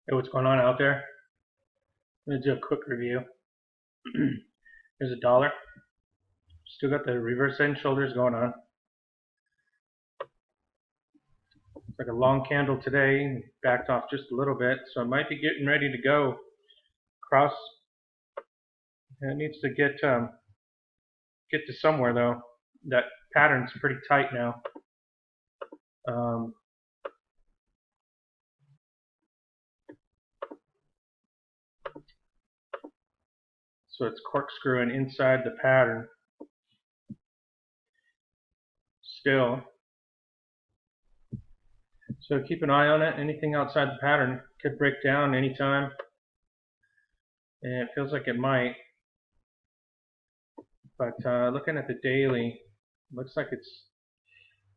Hey, what's going on out there? I'm gonna do a quick review. Here's a dollar. Still got the reverse head and shoulders going on. It's like a long candle today, backed off just a little bit, so it might be getting ready to go across. It needs to get to somewhere though. That pattern's pretty tight now. So it's corkscrewing inside the pattern. Still. So keep an eye on it. Anything outside the pattern could break down anytime. And it feels like it might. But looking at the daily, looks like it's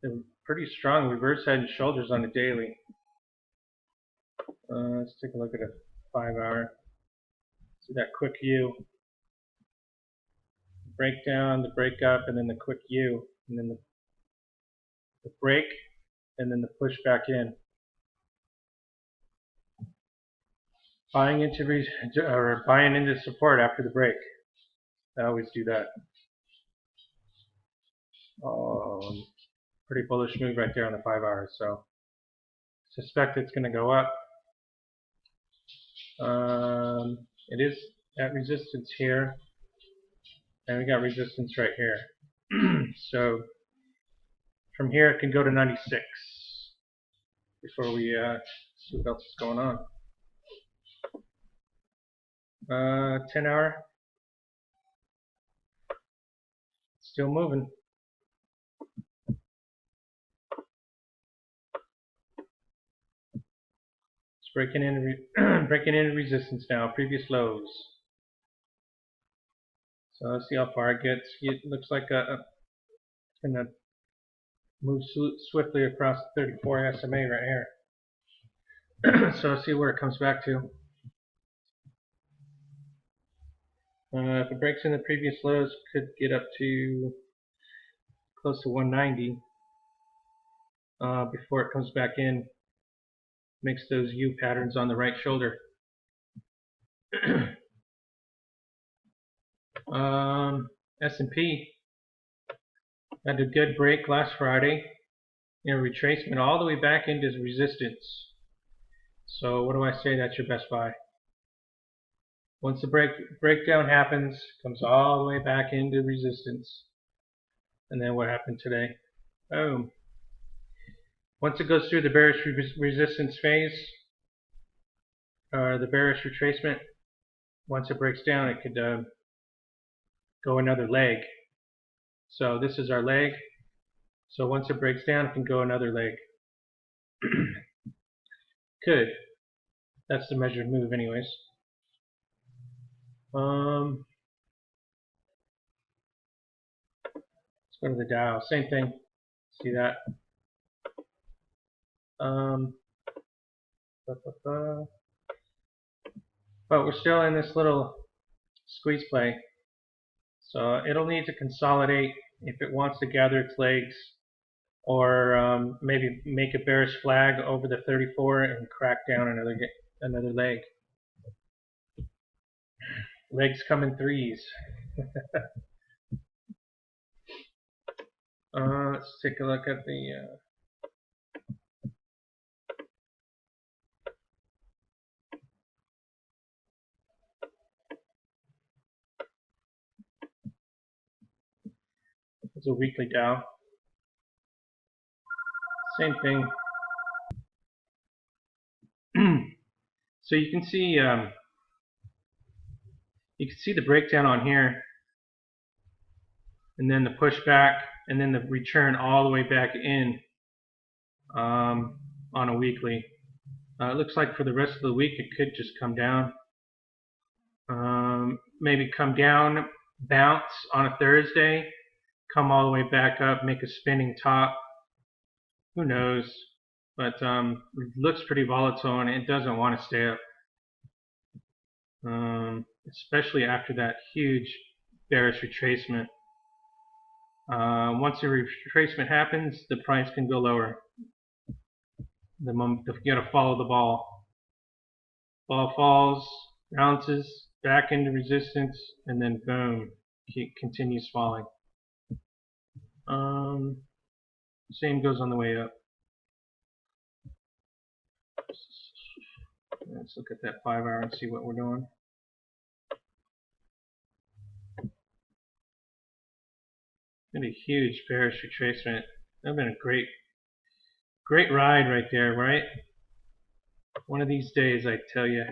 a pretty strong reverse head and shoulders on the daily. Let's take a look at a 5 hour. See that quick U. Breakdown, the break up, and then the quick U. And then the break, and then the push back in. Buying into support after the break. I always do that. Pretty bullish move right there on the 5 hours. So suspect it's going to go up. It is at resistance here, and we got resistance right here. So from here it can go to 96 before we see what else is going on. 10 hour, still moving. It's breaking into resistance now, previous lows. So let's see how far it gets. It looks like it's going to move swiftly across the 34 SMA right here. So let's see where it comes back to. If it breaks in the previous lows, could get up to close to 190 before it comes back in. Makes those U patterns on the right shoulder. S&P had a good break last Friday in a retracement all the way back into resistance. So what do I say? That's your best buy. Once the breakdown happens, comes all the way back into resistance. And then what happened today? Boom. Once it goes through the bearish resistance phase, or the bearish retracement, once it breaks down, it could go another leg. So this is our leg. So once it breaks down, it can go another leg. Could. That's the measured move anyways. Let's go to the Dow. Same thing. See that? But we're still in this little squeeze play. So it'll need to consolidate if it wants to gather its legs, or maybe make a bearish flag over the 34 and crack down another leg. Legs come in threes. Let's take a look at the it's a weekly Dow. Same thing. So you can see the breakdown on here, and then the pushback, and then the return all the way back in on a weekly. It looks like for the rest of the week it could just come down. Maybe come down, bounce on a Thursday, come all the way back up, make a spinning top. Who knows? But it looks pretty volatile and it doesn't want to stay up. Especially after that huge bearish retracement. Once the retracement happens, the price can go lower. You gotta follow the ball. Ball falls, bounces back into resistance, and then boom, continues falling. Same goes on the way up. Let's look at that 5 hour and see what we're doing. Been a huge bearish retracement. That's been a great ride right there, right? One of these days, I tell you.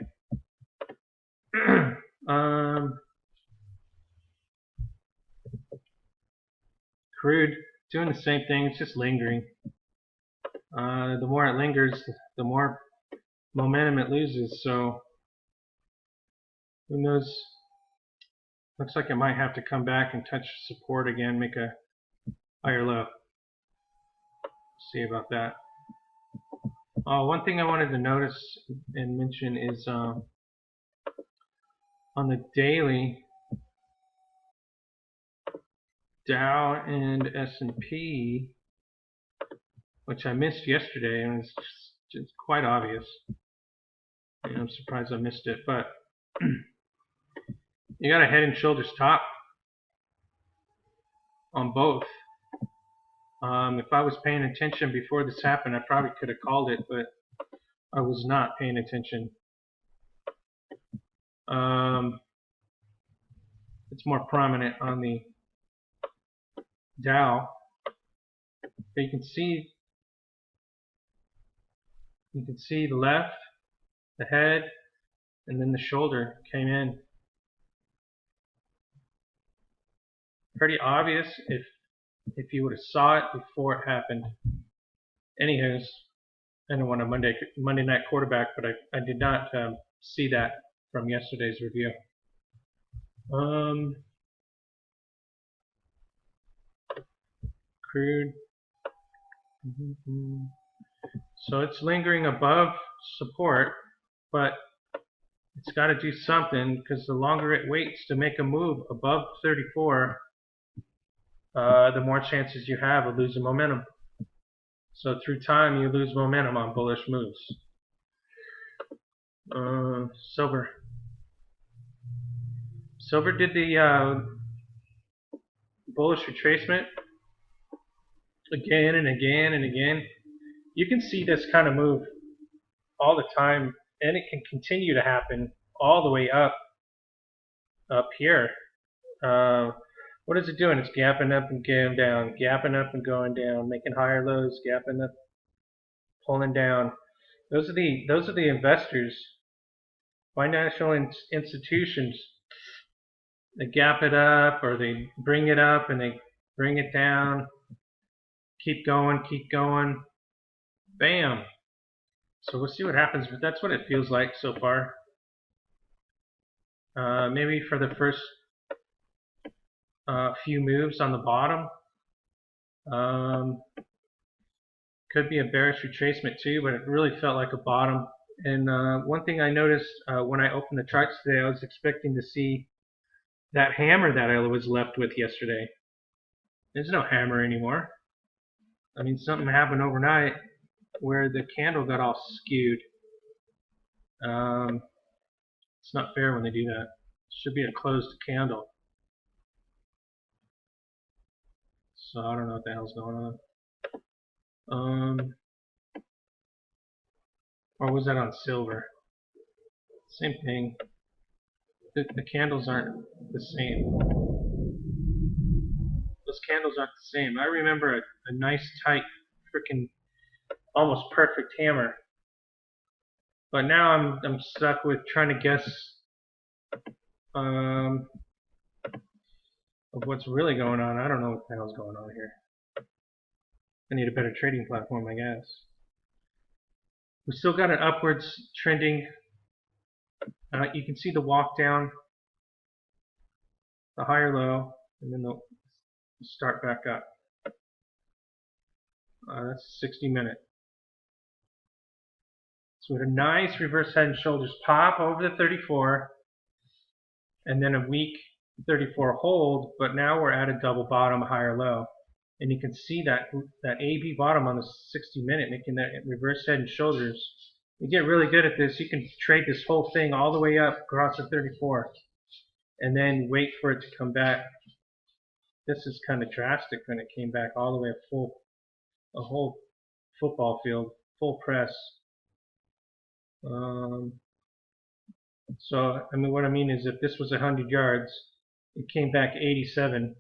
Crude doing the same thing. It's just lingering. The more it lingers, the more momentum it loses. So who knows? Looks like it might have to come back and touch support again, make a higher low. See about that. One thing I wanted to notice and mention is on the daily, Dow and S&P, which I missed yesterday, and it's just quite obvious. I'm surprised I missed it, but you got a head and shoulders top on both. If I was paying attention before this happened, I probably could have called it, but I was not paying attention. It's more prominent on the Dow. But you can see the left, the head, and then the shoulder came in. Pretty obvious if you would have saw it before it happened. Anywho's, I don't want a Monday night quarterback, but I did not see that from yesterday's review. Crude. So it's lingering above support, but it's got to do something, because the longer it waits to make a move above 34, the more chances you have of losing momentum. So through time, you lose momentum on bullish moves. Silver. Silver did the bullish retracement again and again and again. You can see this kind of move all the time, and it can continue to happen all the way up here. What is it doing? It's gapping up and going down, gapping up and going down, making higher lows, gapping up, pulling down. Those are the investors, financial institutions. They gap it up, or they bring it up and they bring it down. Keep going, keep going. Bam. So we'll see what happens, but that's what it feels like so far. Maybe for the first few moves on the bottom. Could be a bearish retracement too, but it really felt like a bottom. And one thing I noticed when I opened the charts today, I was expecting to see that hammer that I was left with yesterday. There's no hammer anymore. I mean, something happened overnight where the candle got all skewed. It's not fair when they do that. It should be a closed candle. So I don't know what the hell's going on. Or was that on silver? Same thing. The candles aren't the same. Those candles aren't the same. I remember a nice tight freaking almost perfect hammer, but now I'm stuck with trying to guess of what's really going on. I don't know what the hell's going on here. I need a better trading platform, I guess. We still got an upwards trending. You can see the walk down, the higher low, and then the start back up. That's 60-minute. So we had a nice reverse head and shoulders pop over the 34, and then a weak 34 hold, but now we're at a double bottom, higher low. And you can see that AB bottom on the 60-minute making that reverse head and shoulders You get really good at this, you can trade this whole thing all the way up across the 34 and then wait for it to come back. This is kind of drastic when it came back all the way a whole football field, full press. So, I mean, what I mean is if this was 100 yards, it came back 87,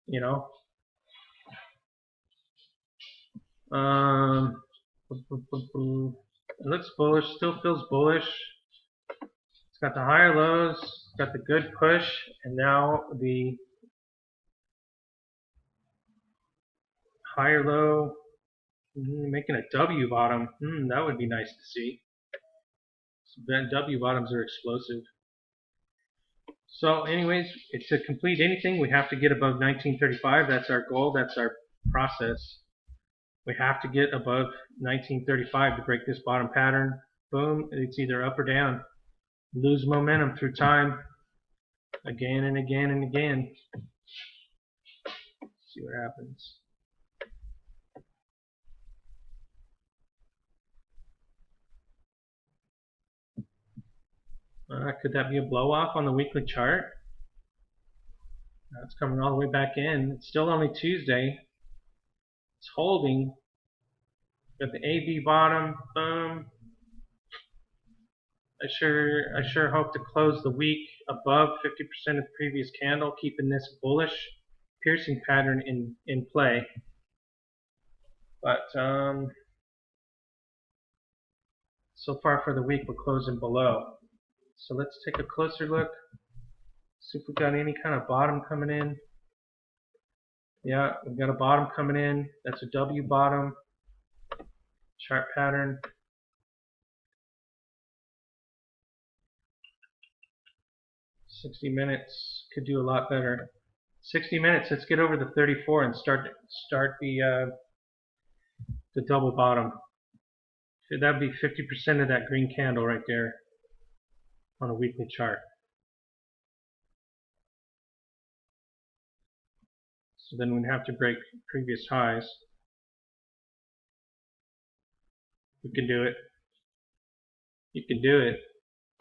you know. It looks bullish, still feels bullish. It's got the higher lows, got the good push, and now the higher low making a W bottom. That would be nice to see. W bottoms are explosive. So anyways, to complete anything, we have to get above 1935. That's our goal. That's our process. We have to get above 1935 to break this bottom pattern. Boom, it's either up or down. Lose momentum through time again and again and again. Let's see what happens. Could that be a blow off on the weekly chart? It's coming all the way back in. It's still only Tuesday. It's holding. Got the AB bottom. Boom. I sure hope to close the week above 50% of the previous candle, keeping this bullish piercing pattern in play. But so far for the week, we're closing below. So let's take a closer look. See if we've got any kind of bottom coming in. Yeah, we've got a bottom coming in. That's a W bottom. Chart pattern. $60 minutes could do a lot better. 60 minutes. Let's get over the 34 and start the double bottom. That'd be 50% of that green candle right there on a weekly chart. So then we'd have to break previous highs. We can do it. You can do it.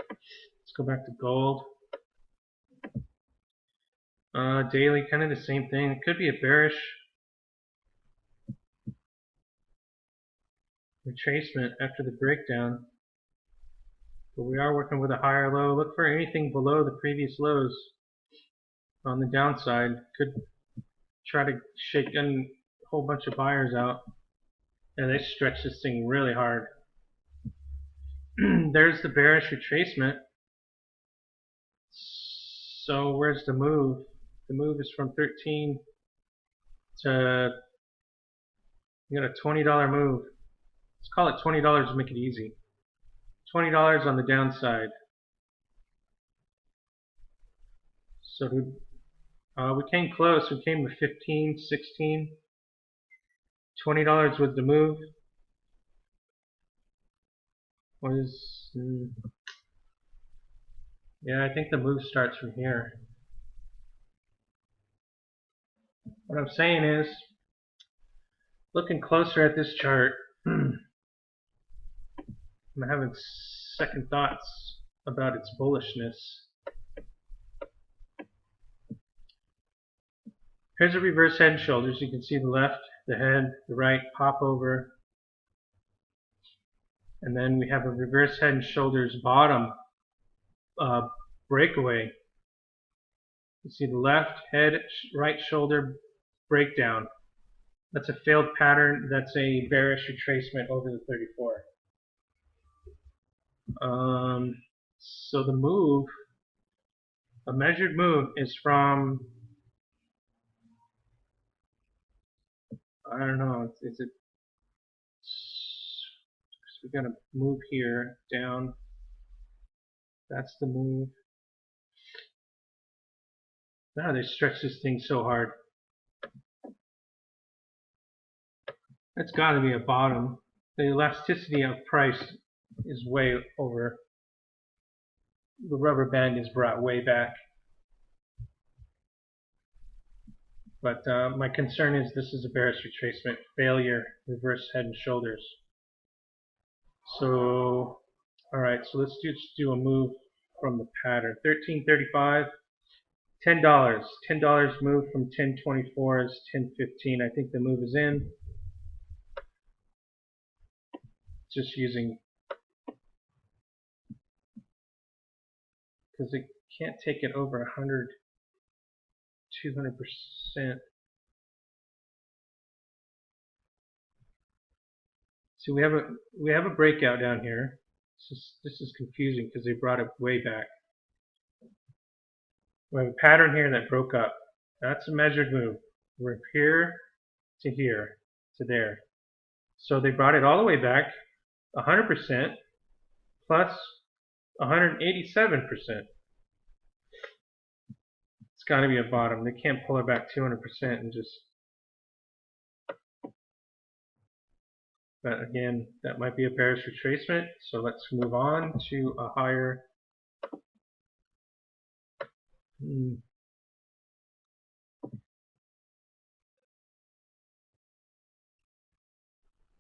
Let's go back to gold. Daily, kind of the same thing. It could be a bearish retracement after the breakdown. But we are working with a higher low. Look for anything below the previous lows on the downside. Could try to shake a whole bunch of buyers out. And they stretch this thing really hard. There's the bearish retracement. So where's the move? The move is from 13 to, you got a $20 move. Let's call it $20 to make it easy. $20 on the downside. So we came close. We came to 15, 16. $20 with the move. Yeah, I think the move starts from here. What I'm saying is, looking closer at this chart, I'm having second thoughts about its bullishness. Here's a reverse head and shoulders. You can see the left, the head, the right pop over. And then we have a reverse head and shoulders bottom breakaway. You see the left head, right shoulder breakdown. That's a failed pattern. That's a bearish retracement over the 34. So the move, a measured move, is from, I don't know, is it, we're going to move here down. That's the move. Now they stretch this thing so hard. That's got to be a bottom. The elasticity of price is way over. The rubber band is brought way back. But my concern is this is a bearish retracement failure, reverse head and shoulders. So Alright, so let's just do a move from the pattern. 13.35, $10. $10 move from 10.24 is 10.15. I think the move is in. Just using, because it can't take it over 100, 200%. So we have a breakout down here. This is confusing because they brought it way back. We have a pattern here that broke up. That's a measured move. We're here to here to there. So they brought it all the way back, 100% plus 187%. It's got to be a bottom. They can't pull it back 200% and just. But again, that might be a bearish retracement. So let's move on to a higher.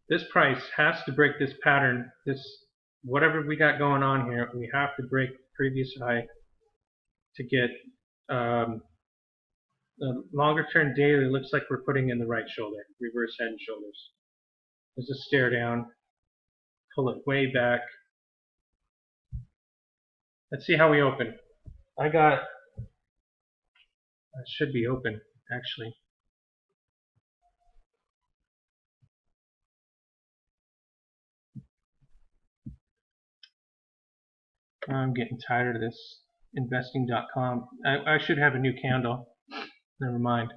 This price has to break this pattern. This, whatever we got going on here, we have to break the previous high to get the longer term daily. Looks like we're putting in the right shoulder, reverse head and shoulders. There's a stare down. Pull it way back. Let's see how we open. I should be open actually. I'm getting tired of this investing.com. I should have a new candle. Never mind.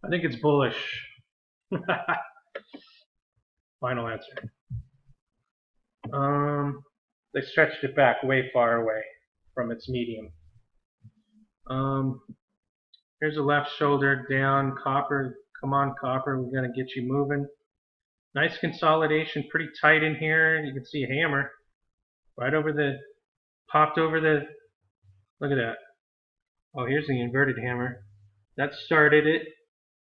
I think it's bullish. Final answer. They stretched it back way far away from its medium. Here's a left shoulder down. Copper, come on copper, we're going to get you moving. Nice consolidation, pretty tight in here. You can see a hammer right over the, popped over the, look at that. Oh, here's the inverted hammer. That started it.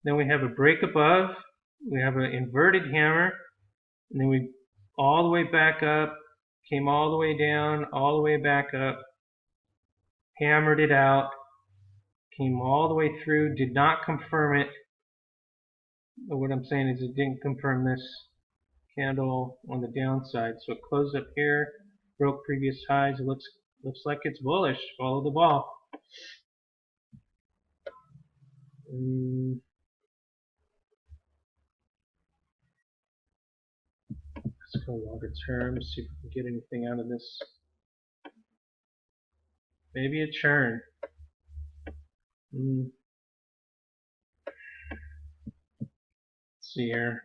Then we have a break above. We have an inverted hammer. And then we all the way back up, came all the way down, all the way back up, hammered it out, came all the way through, did not confirm it. But what I'm saying is it didn't confirm this candle on the downside. So it closed up here, broke previous highs. It looks like it's bullish. Follow the ball. Let's go longer term, see if we can get anything out of this. Maybe a churn. Let's see here.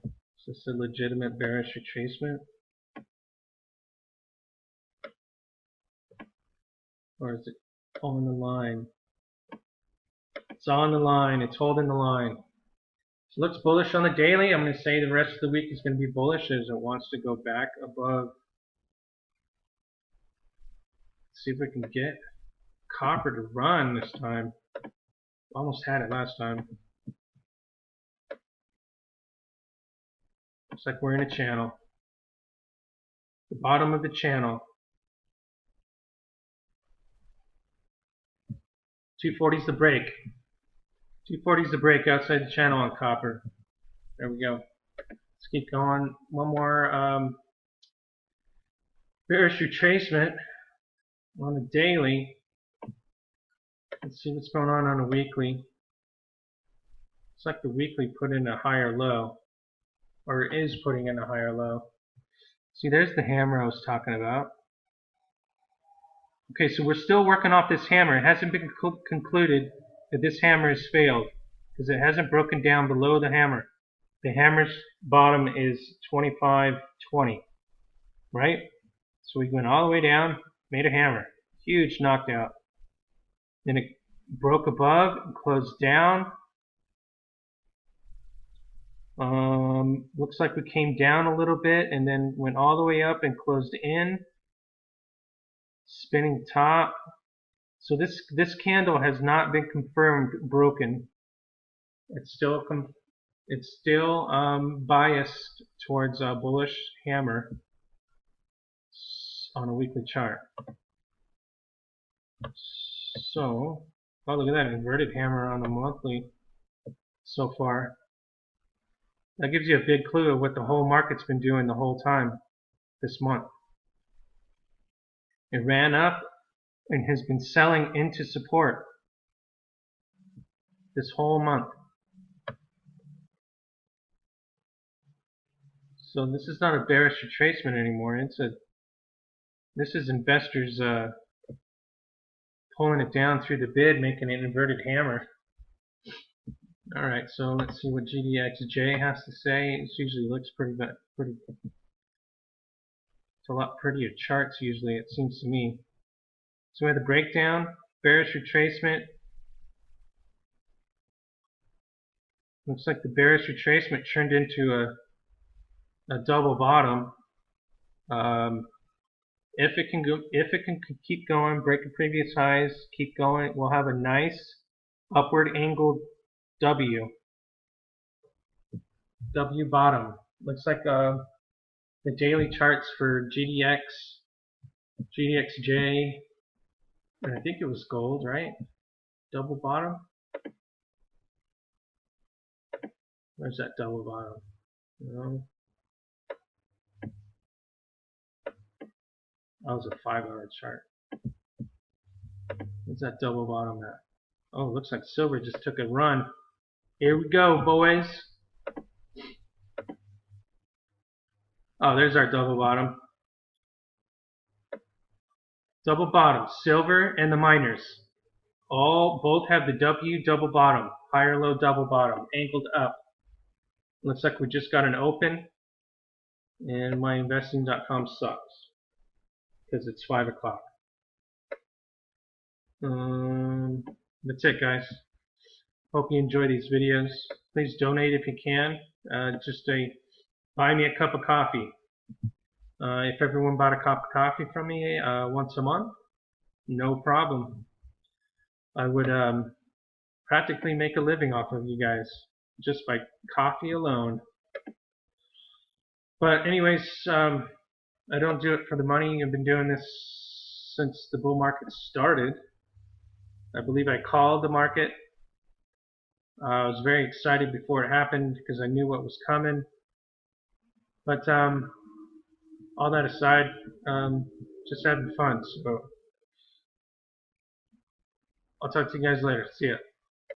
Is this a legitimate bearish retracement? Or is it on the line? It's on the line. It's holding the line. So it looks bullish on the daily. I'm going to say the rest of the week is going to be bullish as it wants to go back above. Let's see if we can get copper to run this time. Almost had it last time. Looks like we're in a channel. The bottom of the channel. 240 is the break. 240 is the break outside the channel on copper. There we go. Let's keep going. One more bearish retracement on the daily. Let's see what's going on a weekly. Looks like the weekly put in a higher low, or is putting in a higher low. See, there's the hammer I was talking about. Okay, so we're still working off this hammer. It hasn't been concluded that this hammer has failed because it hasn't broken down below the hammer. The hammer's bottom is 25.20, right? So we went all the way down, made a hammer. Huge knockout. Then it broke above and closed down. Looks like we came down a little bit and then went all the way up and closed in. Spinning top. So this candle has not been confirmed broken. It's still It's still biased towards a bullish hammer on a weekly chart. So, oh, look at that inverted hammer on the monthly so far. That gives you a big clue of what the whole market's been doing the whole time this month. It ran up and has been selling into support this whole month. So this is not a bearish retracement anymore. This is investors pulling it down through the bid, making an inverted hammer. All right, so let's see what GDXJ has to say. It usually looks pretty. It's a lot prettier charts usually, it seems to me. So we have the breakdown, bearish retracement. Looks like the bearish retracement turned into a double bottom. If it can keep going, break the previous highs, keep going, we'll have a nice upward angled W bottom. Looks like the daily charts for GDX, GDXJ, and I think it was gold, right? Double bottom. Where's that double bottom? That was a 5-hour chart. What's that double bottom at? Oh, looks like silver just took a run. Here we go, boys. Oh, there's our double bottom. Double bottom, silver and the miners. Both have the W double bottom, higher low double bottom, angled up. Looks like we just got an open, and my investing.com sucks because it's 5 o'clock. That's it, guys. Hope you enjoy these videos. Please donate if you can. Buy me a cup of coffee. If everyone bought a cup of coffee from me once a month, no problem. I would practically make a living off of you guys just by coffee alone. But anyways, I don't do it for the money. I've been doing this since the bull market started. I believe I called the market. I was very excited before it happened because I knew what was coming. But all that aside, just having fun. So I'll talk to you guys later. See ya.